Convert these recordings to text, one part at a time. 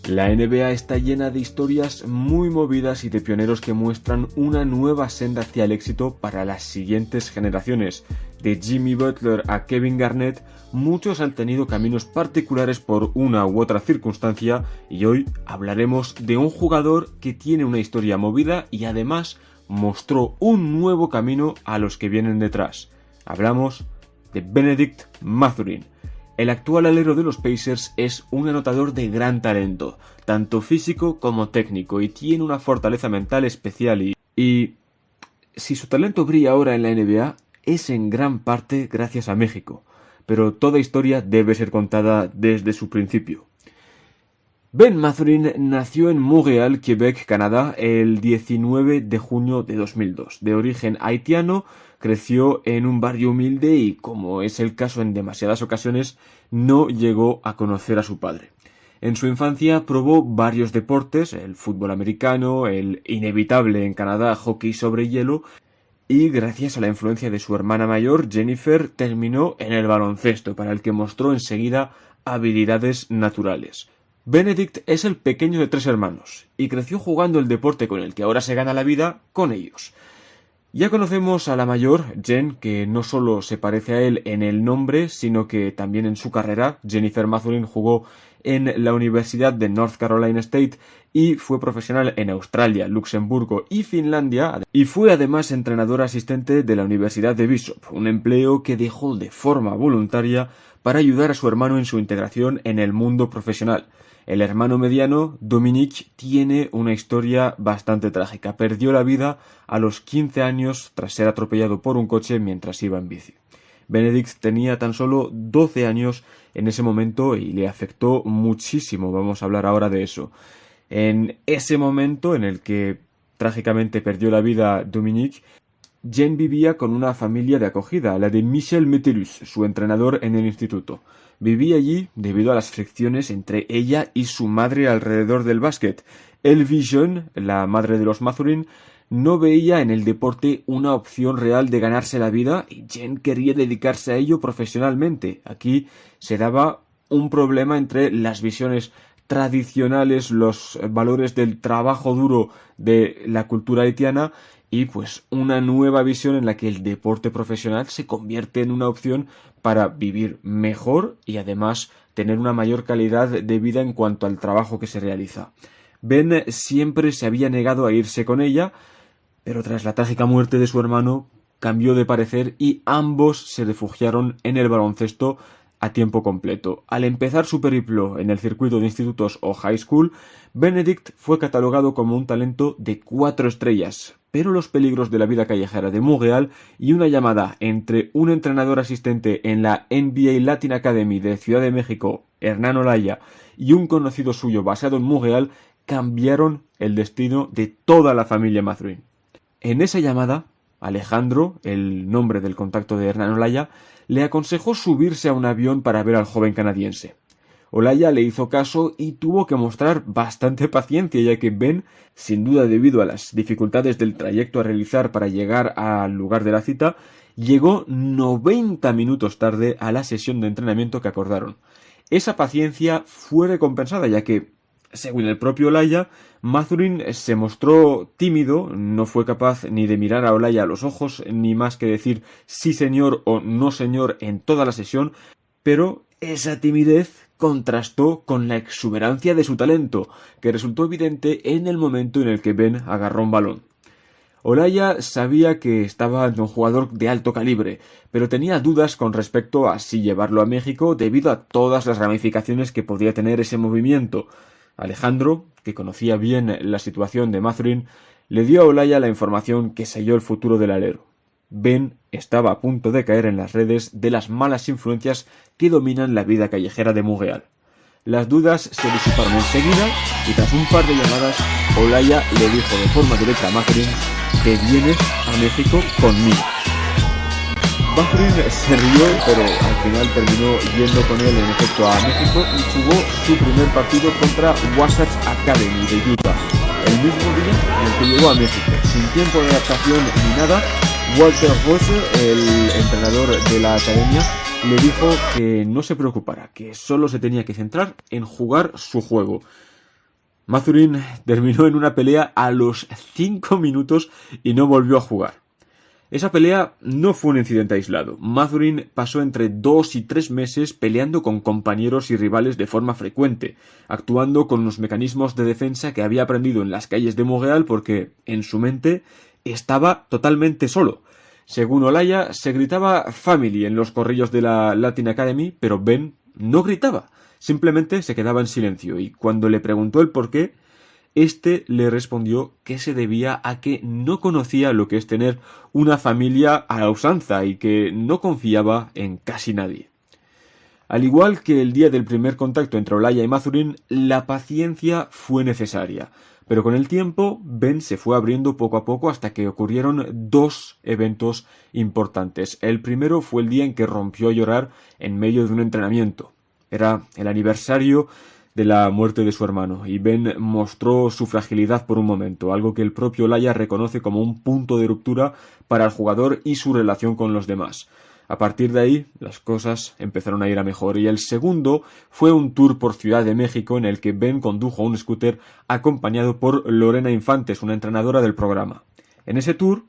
La NBA está llena de historias muy movidas y de pioneros que muestran una nueva senda hacia el éxito para las siguientes generaciones. De Jimmy Butler a Kevin Garnett, muchos han tenido caminos particulares por una u otra circunstancia y hoy hablaremos de un jugador que tiene una historia movida y además mostró un nuevo camino a los que vienen detrás. Hablamos de Bennedict Mathurin. El actual alero de los Pacers es un anotador de gran talento, tanto físico como técnico, y tiene una fortaleza mental especial y si su talento brilla ahora en la NBA, es en gran parte gracias a México, pero toda historia debe ser contada desde su principio. Ben Mathurin nació en Montreal, Quebec, Canadá, el 19 de junio de 2002. De origen haitiano, creció en un barrio humilde y, como es el caso en demasiadas ocasiones, no llegó a conocer a su padre. En su infancia probó varios deportes, el fútbol americano, el inevitable en Canadá hockey sobre hielo, y gracias a la influencia de su hermana mayor, Jennifer, terminó en el baloncesto, para el que mostró enseguida habilidades naturales. Bennedict es el pequeño de 3 hermanos, y creció jugando el deporte con el que ahora se gana la vida con ellos. Ya conocemos a la mayor, Jen, que no solo se parece a él en el nombre, sino que también en su carrera. Jennifer Mathurin jugó en la Universidad de North Carolina State y fue profesional en Australia, Luxemburgo y Finlandia, y fue además entrenadora asistente de la Universidad de Bishop, un empleo que dejó de forma voluntaria para ayudar a su hermano en su integración en el mundo profesional. El hermano mediano, Dominique, tiene una historia bastante trágica. Perdió la vida a los 15 años tras ser atropellado por un coche mientras iba en bici. Bennedict tenía tan solo 12 años en ese momento y le afectó muchísimo. Vamos a hablar ahora de eso. En ese momento en el que trágicamente perdió la vida Dominique, Jen vivía con una familia de acogida, la de Michel Metellus, su entrenador en el instituto. Vivía allí debido a las fricciones entre ella y su madre alrededor del básquet. Elvie Jeune, la madre de los Mathurin, no veía en el deporte una opción real de ganarse la vida y Jen quería dedicarse a ello profesionalmente. Aquí se daba un problema entre las visiones tradicionales, los valores del trabajo duro de la cultura haitiana y pues una nueva visión en la que el deporte profesional se convierte en una opción para vivir mejor y además tener una mayor calidad de vida en cuanto al trabajo que se realiza. Ben siempre se había negado a irse con ella, pero tras la trágica muerte de su hermano cambió de parecer y ambos se refugiaron en el baloncesto a tiempo completo. Al empezar su periplo en el circuito de institutos o high school, Bennedict fue catalogado como un talento de 4 estrellas, pero los peligros de la vida callejera de Montreal y una llamada entre un entrenador asistente en la NBA Latin Academy de Ciudad de México, Hernán Olaya, y un conocido suyo basado en Montreal, cambiaron el destino de toda la familia Mathurin. En esa llamada, Alejandro, el nombre del contacto de Hernán Olaya, le aconsejó subirse a un avión para ver al joven canadiense. Olaya le hizo caso y tuvo que mostrar bastante paciencia, ya que Ben, sin duda debido a las dificultades del trayecto a realizar para llegar al lugar de la cita, llegó 90 minutos tarde a la sesión de entrenamiento que acordaron. Esa paciencia fue recompensada, ya que, según el propio Olaya, Mathurin se mostró tímido, no fue capaz ni de mirar a Olaya a los ojos, ni más que decir sí señor o no señor en toda la sesión, pero esa timidez contrastó con la exuberancia de su talento, que resultó evidente en el momento en el que Ben agarró un balón. Olaya sabía que estaba ante un jugador de alto calibre, pero tenía dudas con respecto a si llevarlo a México debido a todas las ramificaciones que podía tener ese movimiento. Alejandro, que conocía bien la situación de Mathurin, le dio a Olaya la información que selló el futuro del alero. Ben estaba a punto de caer en las redes de las malas influencias que dominan la vida callejera de Montreal. Las dudas se disiparon enseguida y tras un par de llamadas, Olaya le dijo de forma directa a Mathurin que vienes a México conmigo. Mathurin se rió, pero al final terminó yendo con él en efecto a México y jugó su primer partido contra Wasatch Academy de Utah, el mismo día en el que llegó a México. Sin tiempo de adaptación ni nada, Walter Rose, el entrenador de la academia, le dijo que no se preocupara, que solo se tenía que centrar en jugar su juego. Mathurin terminó en una pelea a los 5 minutos y no volvió a jugar. Esa pelea no fue un incidente aislado. Mathurin pasó entre 2 y 3 meses peleando con compañeros y rivales de forma frecuente, actuando con los mecanismos de defensa que había aprendido en las calles de Montreal porque, en su mente, estaba totalmente solo. Según Olaya, se gritaba Family en los corrillos de la Latin Academy, pero Ben no gritaba, simplemente se quedaba en silencio, y cuando le preguntó el porqué, este le respondió que se debía a que no conocía lo que es tener una familia a la usanza y que no confiaba en casi nadie. Al igual que el día del primer contacto entre Olaya y Mathurin, la paciencia fue necesaria, pero con el tiempo Ben se fue abriendo poco a poco hasta que ocurrieron 2 eventos importantes. El primero fue el día en que rompió a llorar en medio de un entrenamiento. Era el aniversario de la muerte de su hermano, y Ben mostró su fragilidad por un momento, algo que el propio Olaya reconoce como un punto de ruptura para el jugador y su relación con los demás. A partir de ahí, las cosas empezaron a ir a mejor, y el segundo fue un tour por Ciudad de México en el que Ben condujo un scooter acompañado por Lorena Infantes, una entrenadora del programa. En ese tour,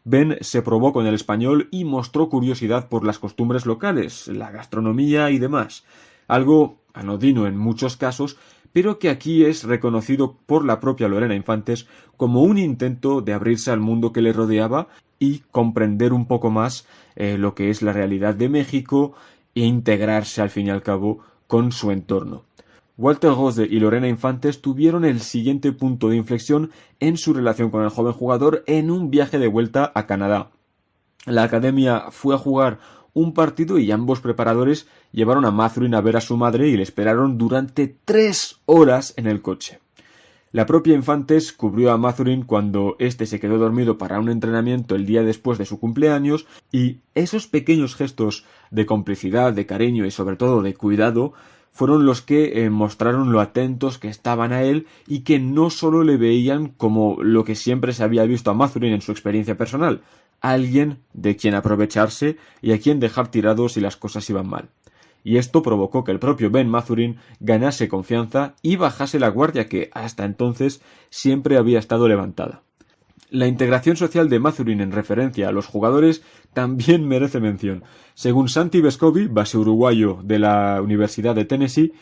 Ben se probó con el español y mostró curiosidad por las costumbres locales, la gastronomía y demás. Algo anodino en muchos casos, pero que aquí es reconocido por la propia Lorena Infantes como un intento de abrirse al mundo que le rodeaba y comprender un poco más lo que es la realidad de México e integrarse al fin y al cabo con su entorno. Walter Rose y Lorena Infantes tuvieron el siguiente punto de inflexión en su relación con el joven jugador en un viaje de vuelta a Canadá. La academia fue a jugar un partido y ambos preparadores llevaron a Mathurin a ver a su madre y le esperaron durante 3 horas en el coche. La propia Infantes cubrió a Mathurin cuando éste se quedó dormido para un entrenamiento el día después de su cumpleaños, y esos pequeños gestos de complicidad, de cariño y sobre todo de cuidado fueron los que mostraron lo atentos que estaban a él y que no solo le veían como lo que siempre se había visto a Mathurin en su experiencia personal, alguien de quien aprovecharse y a quien dejar tirado si las cosas iban mal. Y esto provocó que el propio Ben Mathurin ganase confianza y bajase la guardia que, hasta entonces, siempre había estado levantada. La integración social de Mathurin en referencia a los jugadores también merece mención. Según Santi Vescovi, base uruguayo de la Universidad de Tennessee,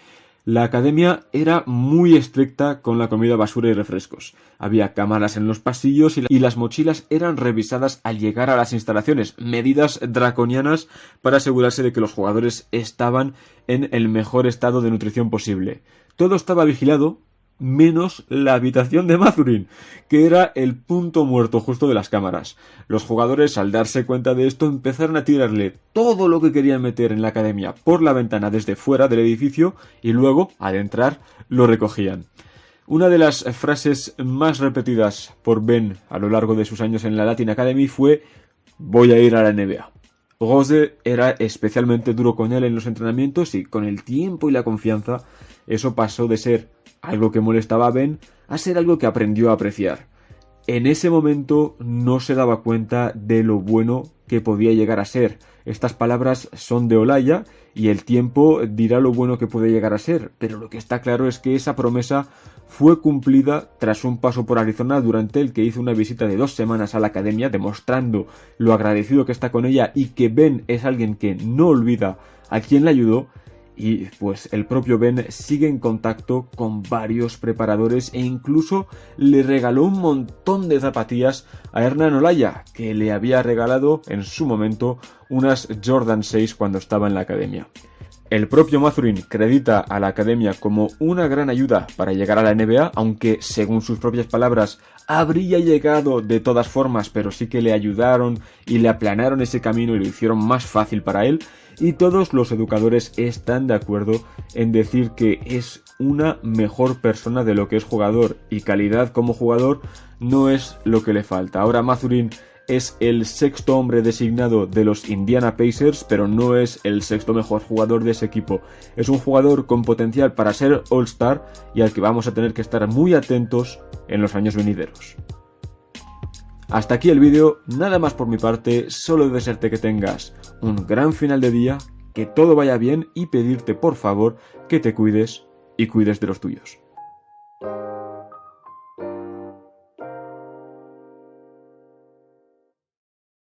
la academia era muy estricta con la comida basura y refrescos. Había cámaras en los pasillos y las mochilas eran revisadas al llegar a las instalaciones, medidas draconianas para asegurarse de que los jugadores estaban en el mejor estado de nutrición posible. Todo estaba vigilado, menos la habitación de Mathurin, que era el punto muerto justo de las cámaras. Los jugadores, al darse cuenta de esto, empezaron a tirarle todo lo que querían meter en la academia por la ventana desde fuera del edificio y luego, al entrar, lo recogían. Una de las frases más repetidas por Ben a lo largo de sus años en la Latin Academy fue «Voy a ir a la NBA». Rose era especialmente duro con él en los entrenamientos y con el tiempo y la confianza eso pasó de ser algo que molestaba a Ben a ser algo que aprendió a apreciar. En ese momento no se daba cuenta de lo bueno que podía llegar a ser. Estas palabras son de Olaya y el tiempo dirá lo bueno que puede llegar a ser, pero lo que está claro es que esa promesa fue cumplida tras un paso por Arizona durante el que hizo una visita de 2 semanas a la academia, demostrando lo agradecido que está con ella y que Ben es alguien que no olvida a quien le ayudó. Y pues el propio Ben sigue en contacto con varios preparadores e incluso le regaló un montón de zapatillas a Hernán Olaya, que le había regalado en su momento unas Jordan 6 cuando estaba en la academia. El propio Mathurin acredita a la academia como una gran ayuda para llegar a la NBA, aunque según sus propias palabras habría llegado de todas formas, pero sí que le ayudaron y le aplanaron ese camino y lo hicieron más fácil para él. Y todos los educadores están de acuerdo en decir que es una mejor persona de lo que es jugador, y calidad como jugador no es lo que le falta. Ahora Mathurin es el 6º hombre designado de los Indiana Pacers, pero no es el 6º mejor jugador de ese equipo. Es un jugador con potencial para ser All-Star y al que vamos a tener que estar muy atentos en los años venideros. Hasta aquí el vídeo, nada más por mi parte, solo desearte que tengas un gran final de día, que todo vaya bien y pedirte por favor que te cuides y cuides de los tuyos.